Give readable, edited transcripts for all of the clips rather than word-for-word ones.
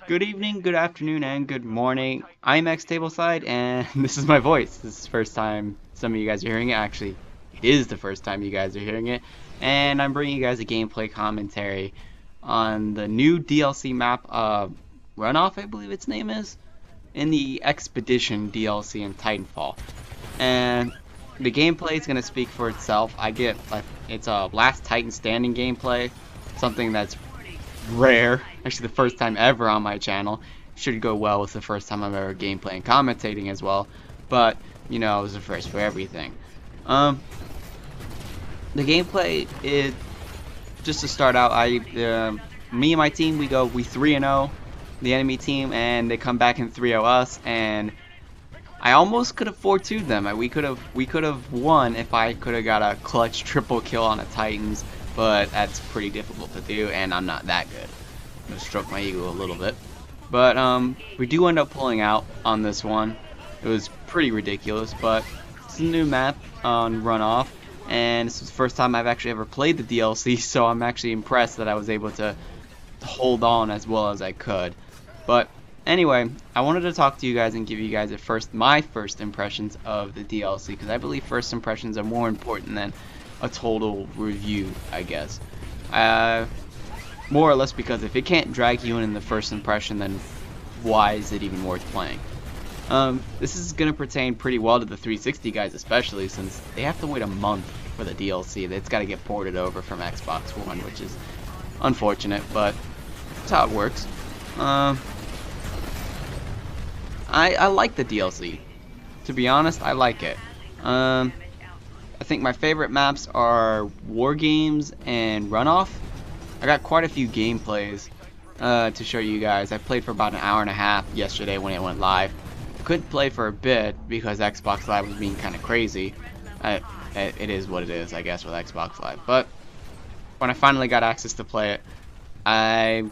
Good evening, good afternoon, and good morning. I'm X Tableside, and this is my voice. This is the first time some of you guys are hearing it. Actually, it is the first time you guys are hearing it. And I'm bringing you guys a gameplay commentary on the new DLC map, Runoff, I believe its name is, in the Expedition DLC in Titanfall. And the gameplay is going to speak for itself. It's a Last Titan Standing gameplay, something that's rare, actually the first time ever on my channel. Should go well with the first time I'm ever gameplay and commentating as well, but you know, it was the first for everything. The gameplay is, just to start out, me and my team, we 3-0 the enemy team, and they come back and 3-0 us, and I almost could have 4-2'd them. We could have won if I could have got a clutch triple kill on the Titans, but that's pretty difficult to do, and I'm not that good. I'm gonna stroke my ego a little bit. But we do end up pulling out on this one. It was pretty ridiculous, but it's a new map on Runoff, and this is the first time I've actually ever played the DLC, so I'm actually impressed that I was able to hold on as well as I could. But anyway, I wanted to talk to you guys and give you guys my first impressions of the DLC, because I believe first impressions are more important than a total review, I guess. More or less, because if it can't drag you in the first impression, then why is it even worth playing? This is going to pertain pretty well to the 360 guys, especially since they have to wait a month for the DLC. It's got to get ported over from Xbox One, which is unfortunate, but that's how it works. I like the DLC. To be honest, I like it. I think my favorite maps are Wargames and Runoff. I got quite a few gameplays to show you guys. I played for about an hour and a half yesterday when it went live. Couldn't play for a bit because Xbox Live was being kind of crazy. It is what it is, I guess, with Xbox Live. But when I finally got access to play it, I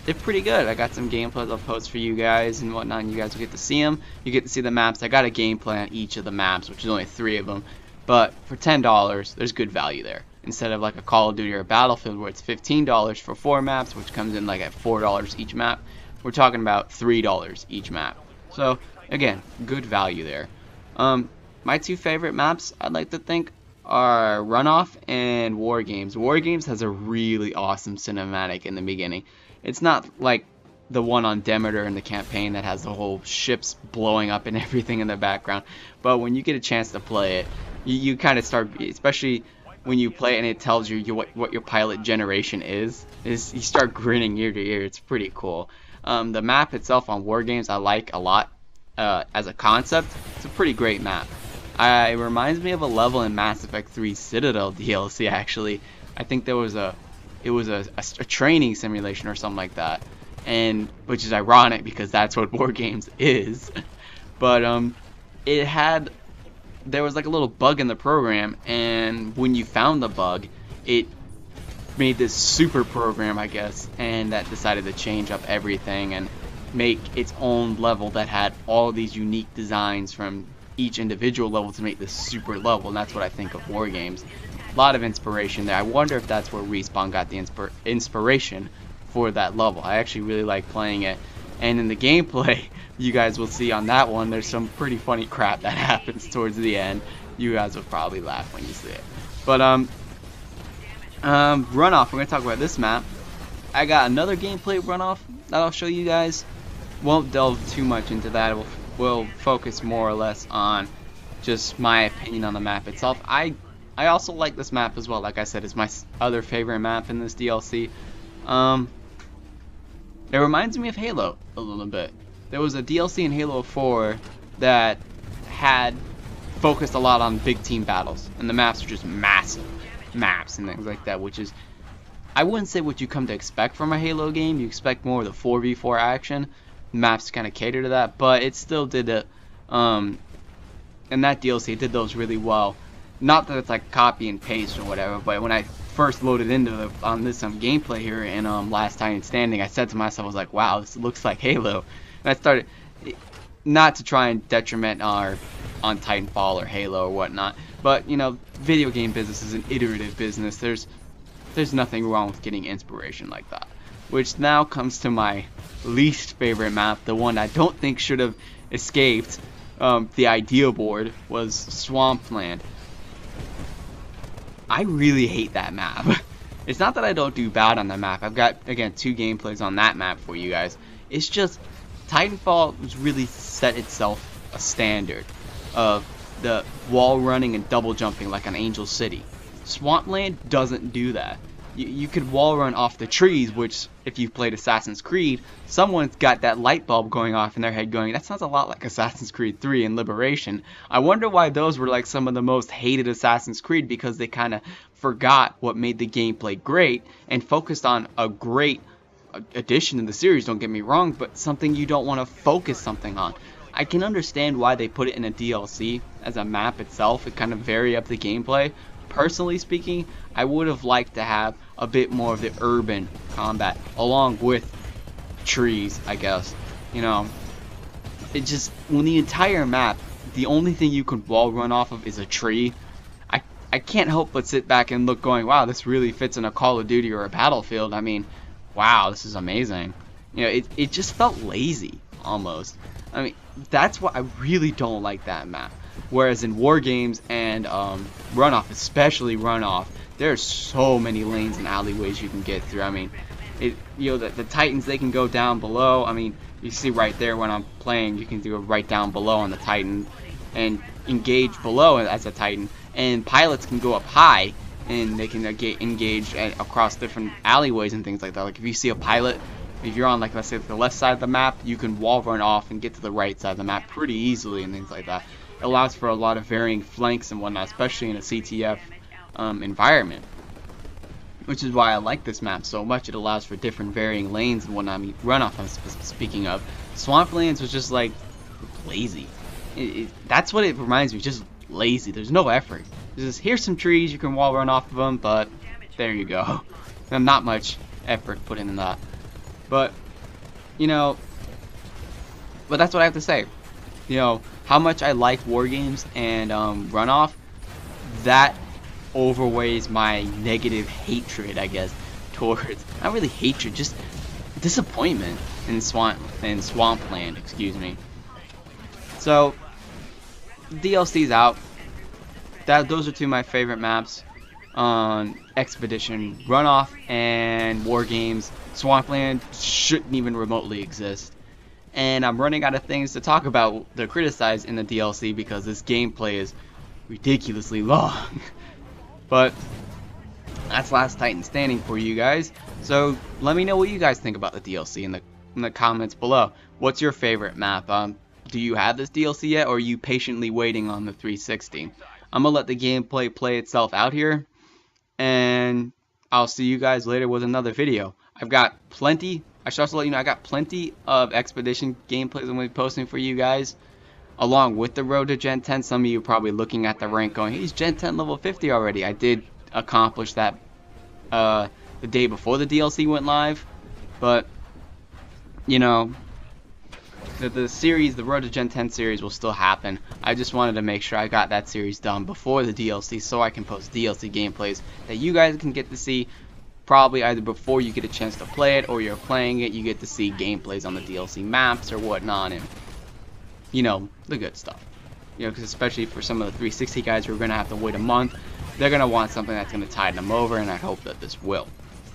did pretty good. I got some gameplays I'll post for you guys and whatnot, and you guys will get to see them. You get to see the maps. I got a gameplay on each of the maps, which is only 3 of them. But for $10, there's good value there. Instead of like a Call of Duty or a Battlefield where it's $15 for 4 maps, which comes in like at $4 each map, we're talking about $3 each map. So again, good value there. My 2 favorite maps, I'd like to think, are Runoff and Wargames. Wargames has a really awesome cinematic in the beginning. It's not like the one on Demeter in the campaign that has the whole ships blowing up and everything in the background, but when you get a chance to play it, you kind of start, especially when you play it and it tells you what your pilot generation is you start grinning ear to ear. It's pretty cool. The map itself on Wargames I like a lot as a concept. It's a pretty great map. It reminds me of a level in Mass Effect 3 Citadel DLC, actually. I think it was a training simulation or something like that, and which is ironic because that's what Wargames is. But there was like a little bug in the program, and when you found the bug, it made this super program, I guess, and that decided to change up everything and make its own level that had all these unique designs from each individual level to make this super level. And that's what I think of Wargames. A lot of inspiration there. I wonder if that's where Respawn got the inspiration for that level. I actually really like playing it, and in the gameplay you guys will see on that one, there's some pretty funny crap that happens towards the end. You guys will probably laugh when you see it. But Runoff, we're gonna talk about this map. I got another gameplay Runoff that I'll show you guys. Won't delve too much into that. We'll focus more or less on just my opinion on the map itself. I also like this map as well. Like I said, it's my other favorite map in this DLC. It reminds me of Halo a little bit. There was a DLC in Halo 4 that had focused a lot on big team battles, and the maps were just massive maps and things like that, which is, I wouldn't say what you come to expect from a Halo game. You expect more of the 4v4 action. Maps kind of cater to that, but it still did it. In that DLC, it did those really well. Not that it's like copy and paste or whatever, but when I first loaded into on this gameplay here in Last Titan Standing, I said to myself, I was like, wow, this looks like Halo. And I started, not to try and detriment on Titanfall or Halo or whatnot, but you know, video game business is an iterative business. There's nothing wrong with getting inspiration like that. which now comes to my least favorite map, the one I don't think should have escaped the idea board, was Swampland. I really hate that map. It's not that I don't do bad on that map. I've got, again, 2 gameplays on that map for you guys. It's just Titanfall has really set itself a standard of the wall running and double jumping like on Angel City. Swampland doesn't do that. You could wall run off the trees, which, if you've played Assassin's Creed, someone's got that light bulb going off in their head going, that sounds a lot like Assassin's Creed 3 and Liberation. I wonder why those were like some of the most hated Assassin's Creed, because they kind of forgot what made the gameplay great and focused on a great addition to the series, don't get me wrong, but something you don't want to focus something on. I can understand why they put it in a DLC as a map itself. It kind of vary up the gameplay. Personally speaking, I would have liked to have a bit more of the urban combat along with trees, I guess. You know, it just, when the entire map, the only thing you can wall run off of is a tree, I can't help but sit back and look going, wow, this really fits in a Call of Duty or a Battlefield. I mean, wow, this is amazing. You know, it just felt lazy, almost. I mean, that's why I really don't like that map. Whereas in Wargames and Runoff, especially Runoff, there's so many lanes and alleyways you can get through. I mean, the Titans, they can go down below. I mean, you see right there when I'm playing, you can do it right down below on the Titan and engage below as a Titan. And pilots can go up high and they can get engaged across different alleyways and things like that. Like if you see a pilot, if you're on, like, let's say the left side of the map, you can wall run off and get to the right side of the map pretty easily and things like that. It allows for a lot of varying flanks and whatnot, especially in a CTF environment. Which is why I like this map so much. It allows for different varying lanes and whatnot. I mean, Runoff, I'm speaking of. Swamplands was just like lazy. That's what it reminds me, just lazy. There's no effort. There's just, here's some trees, you can wall run off of them, but there you go. Not much effort put in that. But, you know, but that's what I have to say. You know, how much I like Wargames and Runoff, that overweighs my negative hatred, I guess, towards, not really hatred, just disappointment in Swampland, excuse me. So, DLC's out. Those are 2 of my favorite maps on Expedition. Runoff and Wargames. Swampland shouldn't even remotely exist. And I'm running out of things to talk about, to criticize in the DLC, because this gameplay is ridiculously long. But that's Last Titan Standing for you guys. So let me know what you guys think about the DLC in the comments below. What's your favorite map? Do you have this DLC yet, or are you patiently waiting on the 360? I'm gonna let the gameplay play itself out here, and I'll see you guys later with another video. I've got plenty. I should also let you know I got plenty of Expedition gameplays I'm going to be posting for you guys, along with the road to Gen 10. Some of you are probably looking at the rank going, he's Gen 10 level 50 already. I did accomplish that the day before the DLC went live, but you know, the series, the road to Gen 10 series will still happen. I just wanted to make sure I got that series done before the DLC so I can post DLC gameplays that you guys can get to see. Probably either before you get a chance to play it, or you're playing it, you get to see gameplays on the DLC maps or whatnot, and you know, the good stuff. You know, because especially for some of the 360 guys who are going to have to wait a month, they're going to want something that's going to tide them over, and I hope that this will.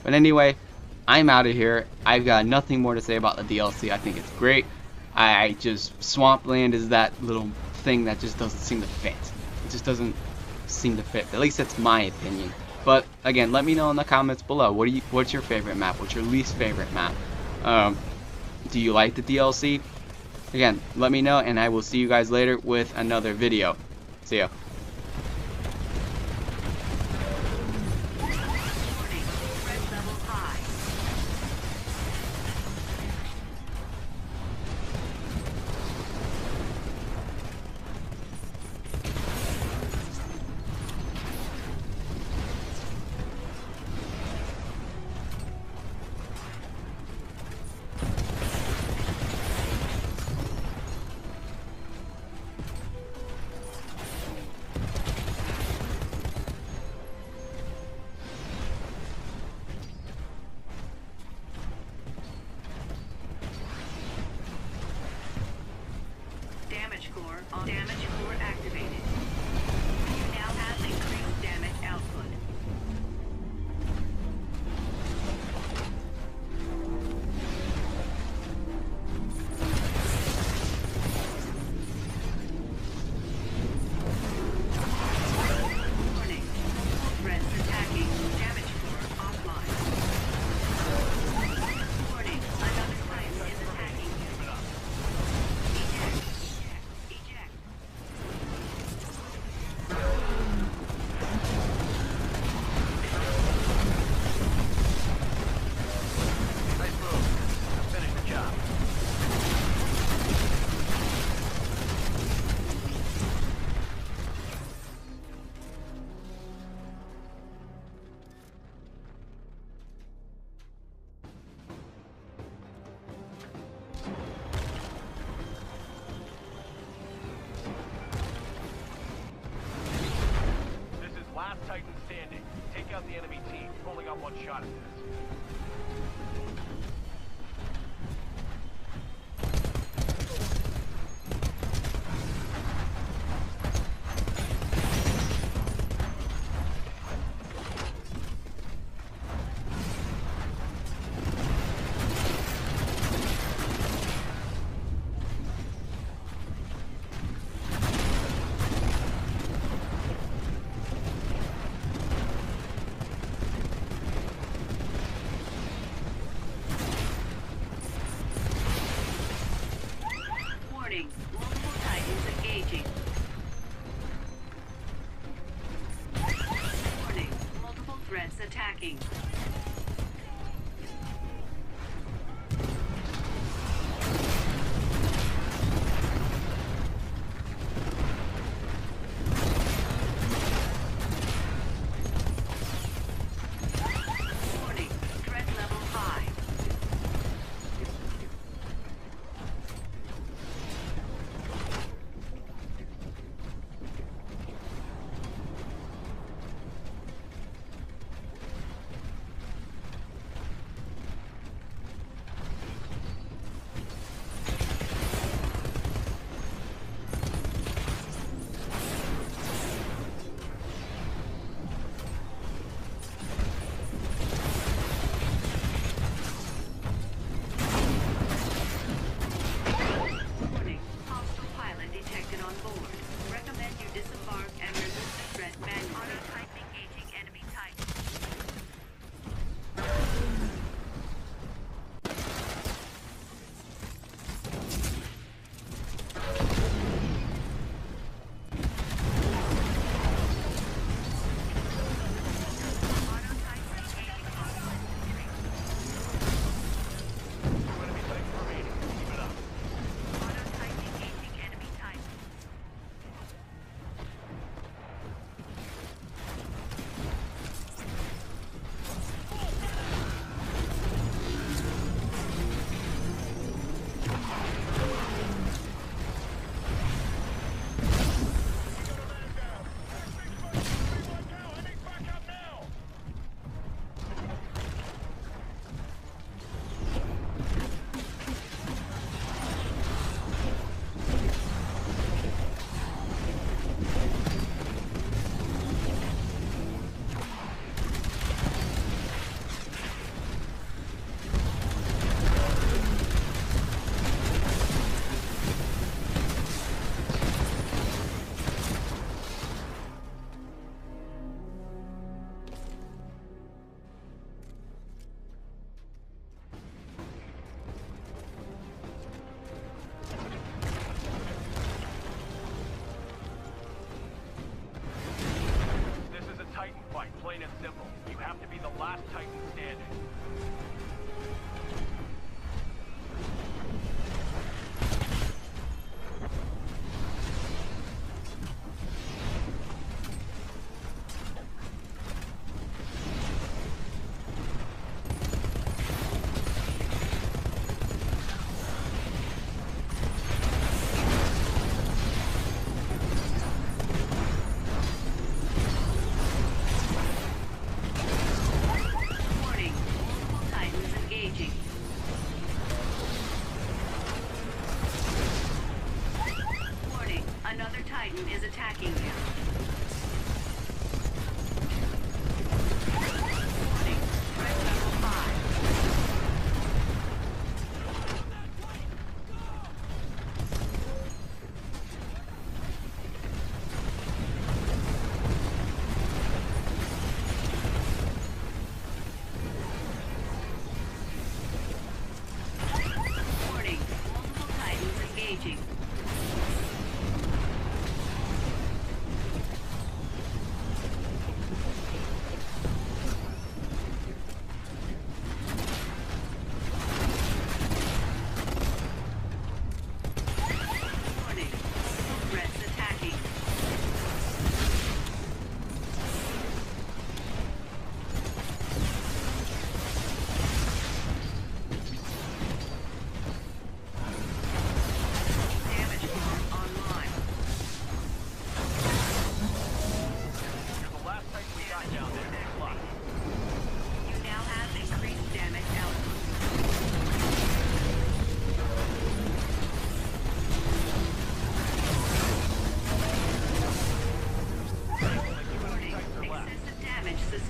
But anyway, I'm out of here. I've got nothing more to say about the DLC. I think it's great. I just, Swampland is that little thing that just doesn't seem to fit. It just doesn't seem to fit. At least that's my opinion. But again, let me know in the comments below. What's your favorite map? What's your least favorite map? Do you like the DLC? Again, let me know, and I will see you guys later with another video. See ya. Damage core activated. You now have increased damage output. Warning. Multiple threats attacking. Damage core offline. Warning. Another Titan is attacking you. Eject. Nice move. Finish the job. This is last Titan standing. Take out the enemy team. Only got one shot at this. Warning. Multiple Titans engaging. Warning. Multiple threats attacking. Warning. Threat level high. Warning. Hostile pilot detected on board. Recommend you disembark and remove the threat manually. Auto-type engaging enemy Titan. Auto-type engaging hostile. Two enemy Titans remaining. Keep it up. Auto-type engaging enemy Titan. This is a Titan fight, plain and simple. You have to be the last Titan standing. Warning.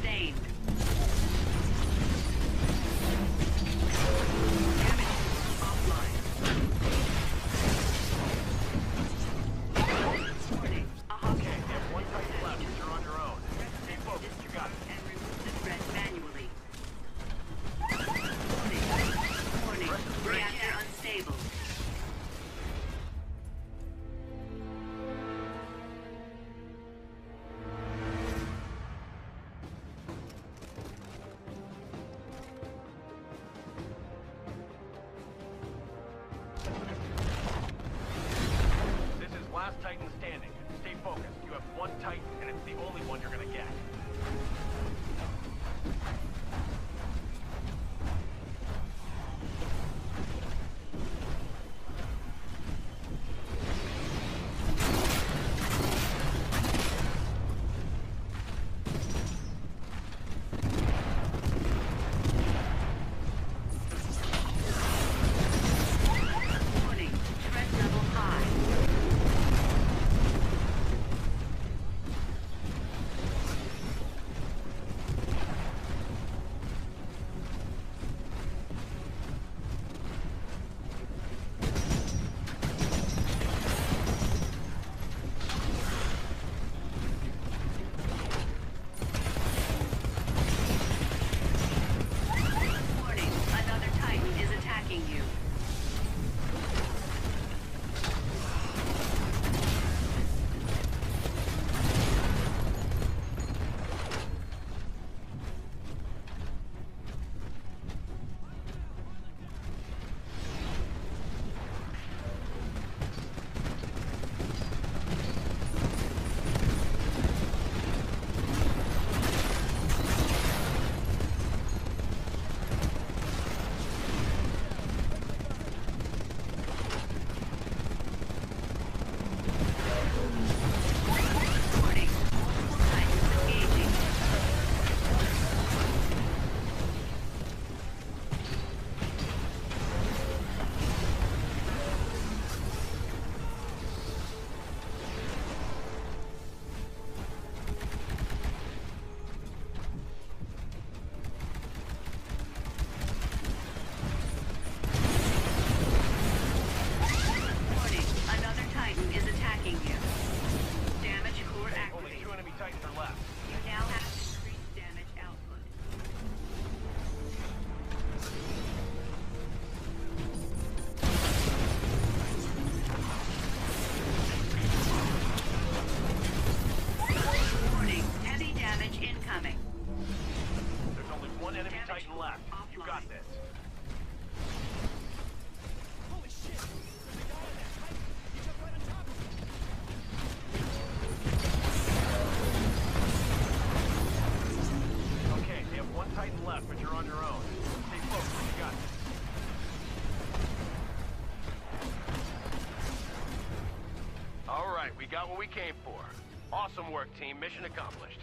sustained. Warning, a hostile Okay, you have one Titan left, but you're on your own. Stay focused, you got it. and remove the threat manually. Warning, reactor unstable. This is last Titan standing. Stay focused. You have one Titan, and it's the only one you're gonna get. Warning, threat level high. Warning, another Titan is attacking you. Warning, multiple Titans engaging. Warning, another Titan is attacking you. Damage core Only activated. 2 enemy Titans are left. You now have increased damage output. Warning, heavy damage incoming. There's only one enemy Damage Titan left. You got offline. this. Okay, they have one Titan left, but you're on your own. Stay focused, you got this. All right, we got what we came for. Awesome work, team. Mission accomplished.